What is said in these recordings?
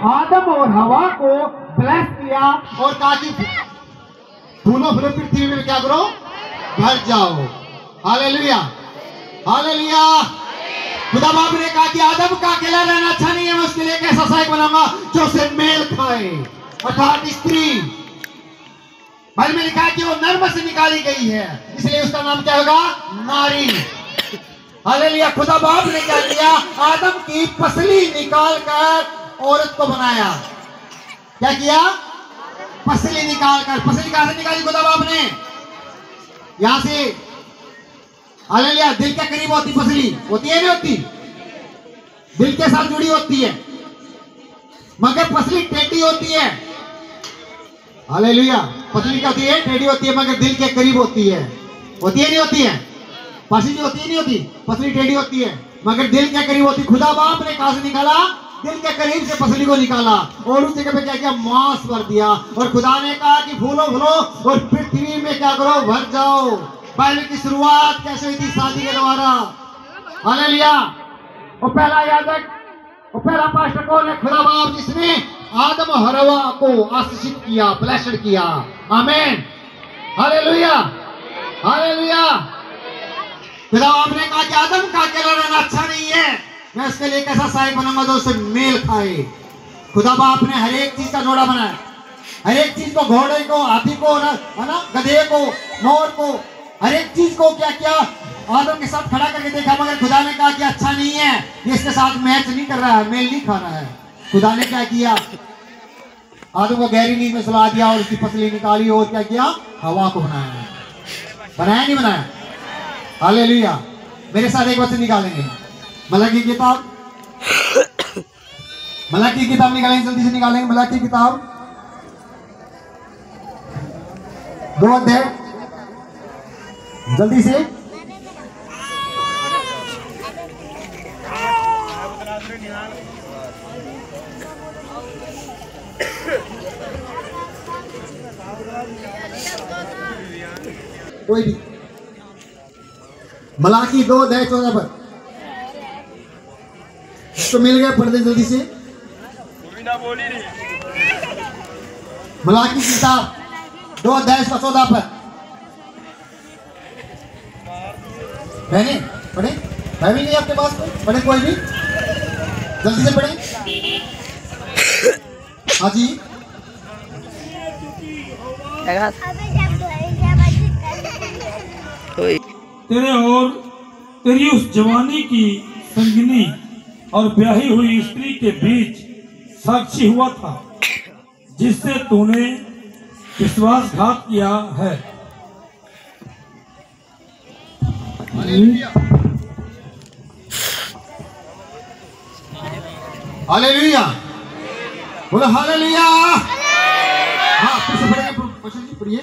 आदम और हवा को ब्लेस किया और कहा कि फूलो फूलो पृथ्वी में क्या करो, भर जाओ। Hallelujah, hallelujah. खुदा बाप ने कहा कि आदम का अकेला रहना अच्छा नहीं है, मैं उसके लिए एक ऐसा सहायक बनाऊंगा जो उसे मेल खाए, अर्थात स्त्री। बाइबल में लिखा है कि वो नर्म से निकाली गई है, इसलिए उसका नाम क्या होगा, नारी। हालेलुया। खुदा बाप ने क्या किया, आदम की पसली निकाल कर औरत को बनाया। क्या किया, पसली निकाल कर। पसली कहां से निकाली खुदा बाप ने, यहां से। हालेलुया। दिल के करीब होती पसली, होती है नहीं होती, दिल के साथ जुड़ी होती है, मगर पसली टेढ़ी होती है। हालेलुया। पसली क्या होती है, टेढ़ी होती है, मगर दिल के करीब होती है। होती है नहीं होती है, पसली होती है नहीं होती, पसली टेढ़ी होती है मगर दिल के करीब होती। खुदा बाप ने कहां से निकाला, दिल के करीब से पसली को निकाला और उस जगह पे क्या किया, मांस भर दिया। और खुदा ने कहा कि फूलो फूलो और पृथ्वी में क्या करो, भर जाओ। बाइबल की शुरुआत कैसे हुई थी, शादी के द्वारा। हालेलुया। और पहला याजक और पहला पास्टर कौन है, खुदा बाप, जिसने आदम और हवा को आशीषित किया, ब्लेस्ड किया। आमीन। Hallelujah, hallelujah. खुदा बाप ने कहा कि आदम का अकेला रहना अच्छा नहीं है, मैं उसके लिए कैसा सहायक बनाऊंगा जो उसे मेल खाए। खुदा बाप ने हर एक चीज का जोड़ा बनाया, हर एक चीज को, घोड़े को, हाथी को, है ना, गधे को, मोर को, हर एक चीज को क्या किया, आदम के साथ खड़ा करके देखा। मगर खुदा ने कहा कि अच्छा नहीं है, ये इसके साथ मैच नहीं कर रहा है, मेल नहीं खा रहा है। खुदा ने क्या किया, आदम को गहरी नींद में सुला दिया और उसकी पसली निकाली और क्या किया, हवा को बनाया। बनाया नहीं बनाया। हालेलुया। मेरे साथ एक वचन निकालेंगे, मलाकी की किताब, मलाकी की किताब निकालेंगे, जल्दी से निकालेंगे। मलाकी की किताब 2 अध्याय, जल्दी से। कोई भी, मलाकी 2 अध्याय 14 पर तो मिल गया, पढ़ दे जल्दी से। मलाकी की किताब 2 अध्याय 14 पर पढ़े, पढ़े भाई भी नहीं आपके पास, पढ़े कोई भी, जल्दी से पढ़े। हाँ जी। तेरे और तेरी उस जवानी की संगिनी और ब्याही हुई स्त्री के बीच साक्षी हुआ था, जिससे तूने विश्वासघात किया है। हालेलुया, बोलो हालेलुया। हाँ, फिर से पढ़ेंगे, पढ़िए।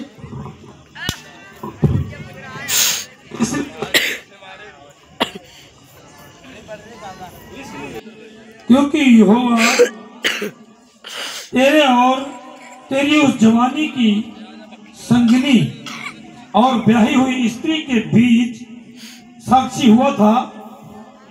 क्योंकि यहोवा तेरे और तेरी उस जवानी की संगिनी और ब्याही हुई स्त्री के बीच साक्षी हुआ था।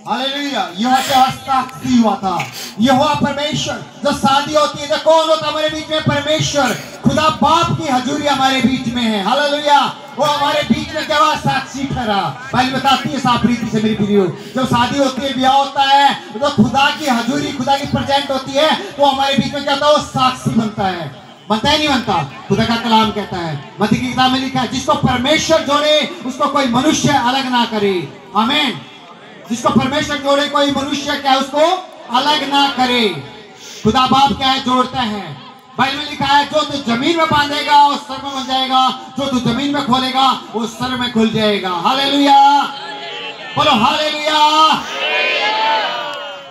हालेलुया। यहोवा का साक्षी हुआ था। यहोवा परमेश्वर, जो शादी होती है, जो कौन होता हमारे बीच में, परमेश्वर, खुदा बाप की हजूरी हमारे बीच में है। हालेलुया। वो हमारे बीच में क्या हुआ, साक्षी ठहरा। बाइबल बताती है, साफ रीति से मेरी प्रियो, जब शादी होती है, ब्याह होता है, तो खुदा की हजूरी, खुदा की प्रेजेंट होती है, तो हमारे बीच में क्या होता है, वो साक्षी बनता है। बनता है नहीं बनता, खुदा का कलाम कहता है, मत्ती की किताब में लिखा है, जिसको परमेश्वर जोड़े उसको कोई मनुष्य अलग ना करे। आमीन। जिसको परमेश्वर जोड़े कोई मनुष्य क्या उसको अलग ना करे। खुदा बाप क्या है, जोड़ते हैं। बाइबल में लिखा है, जो तू जमीन में बांधेगा वो सर में बन जाएगा, जो तू जमीन में खोलेगा वो सर में खुल जाएगा। हालेलुया, बोलो हालेलुया।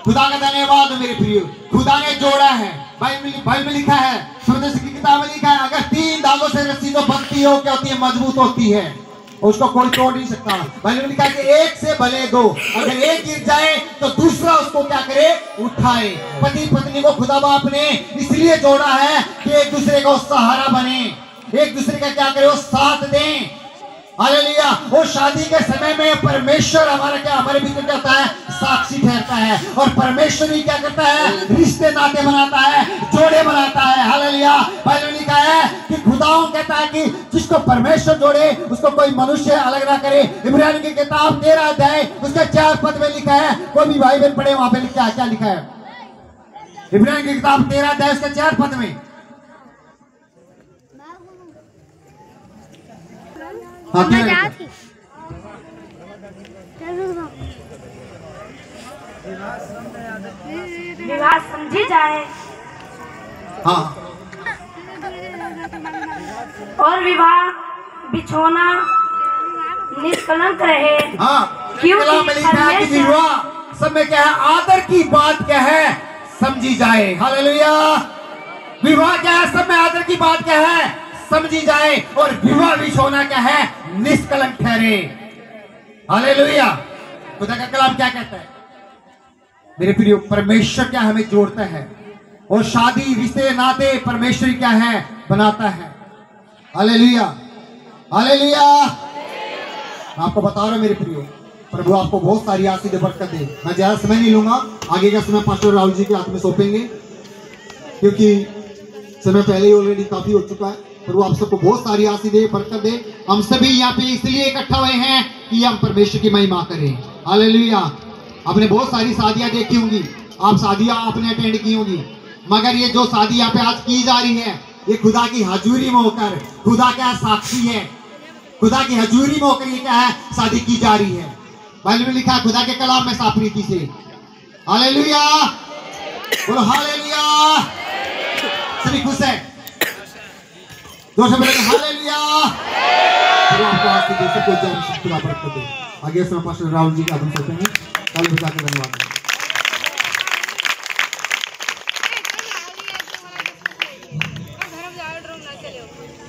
खुदा का धन्यवाद मेरे प्रिय, खुदा ने जोड़ा है। बाइबल में लिखा है, सुदेश की किताब में लिखा है, अगर 3 धागों से रस्सी तो बंधती हो, क्या होती है, मजबूत होती है, उसको कोई तोड़ नहीं सकता। बाइबल में लिखा है कि एक से भले 2, अगर एक गिर जाए तो दूसरा उसको क्या करे, उठाए। पति पत्नी को खुदा बाप ने इसलिए जोड़ा है कि एक दूसरे को सहारा बने, एक दूसरे का क्या करे, वो साथ दें। हालेलुया। वो शादी के समय में परमेश्वर हमारा क्या, हमारे बीच में क्या होता है, साक्षी ठहरता है। और परमेश्वर ही क्या करता है, रिश्ते नाते बनाता है। उसको परमेश्वर जोड़े, उसको कोई मनुष्य अलग ना करे। इब्रानियों की किताब 13 अध्याय उसके 4 पद में लिखा है, कोई भी भाई बहन पढ़े, वहां पे लिखा है, क्या लिखा है? इब्रानियों की किताब 13 अध्याय उसके 4 पद में। हाँ, विवाह समझी जाए हाँ, और विवाह बिछोना निष्कलंक रहे। हाँ, क्योंकि कलाम में लिखा है कि परमेश्वर- विवाह सब में क्या है? आदर की बात क्या है? समझी जाए। हालेलुया। विवाह क्या है? सब में आदर की बात क्या है? समझी जाए। और विवाह बिछोना क्या है? निष्कलंक ठहरे। हालेलुया। खुदा का कलाम क्या कहता है? मेरे प्रियो, परमेश्वर क्या हमें जोड़ता है, और शादी रिश्ते नाते परमेश्वर क्या है? बनाता है। Hallelujah, hallelujah. मैं आपको बता रहा हूं मेरे प्रियो, प्रभु आपको बहुत सारी आशीष बरकत दे। मैं ज्यादा समय नहीं लूंगा, आगे का समय पास्टर राहुल जी के हाथ में सौंपेंगे, क्योंकि समय पहले ही ऑलरेडी काफी हो चुका है। प्रभु आप सबको बहुत सारी आशीष दे, बरकत दे। हम सभी यहाँ पे इसलिए इकट्ठा हुए हैं कि हम परमेश्वर की महिमा करें। हालेलुया। आपने बहुत सारी शादियां देखी होंगी, आप शादियां आपने अटेंड की होंगी, मगर ये जो शादी यहाँ पे आज की जा रही है, ये खुदा की हजूरी में होकर, खुदा क्या साक्षी है, खुदा की हजूरी में होकर ये क्या है? शादी की जा रही है। बाइबल में लिखा है खुदा के कलाम में साफ रीति से। हालेलुया, बोलो हालेलुया। सभी खुश है? जोर से बोलेंगे हालेलुया। प्रभु आपको आशीष दे, सबको जय मसीह खुदा बरकत दे। आगे समय पास्टर राहुल जी का आगमन करते हैं। ताली बजा के धन्यवाद। धर्म जाड़ ना चले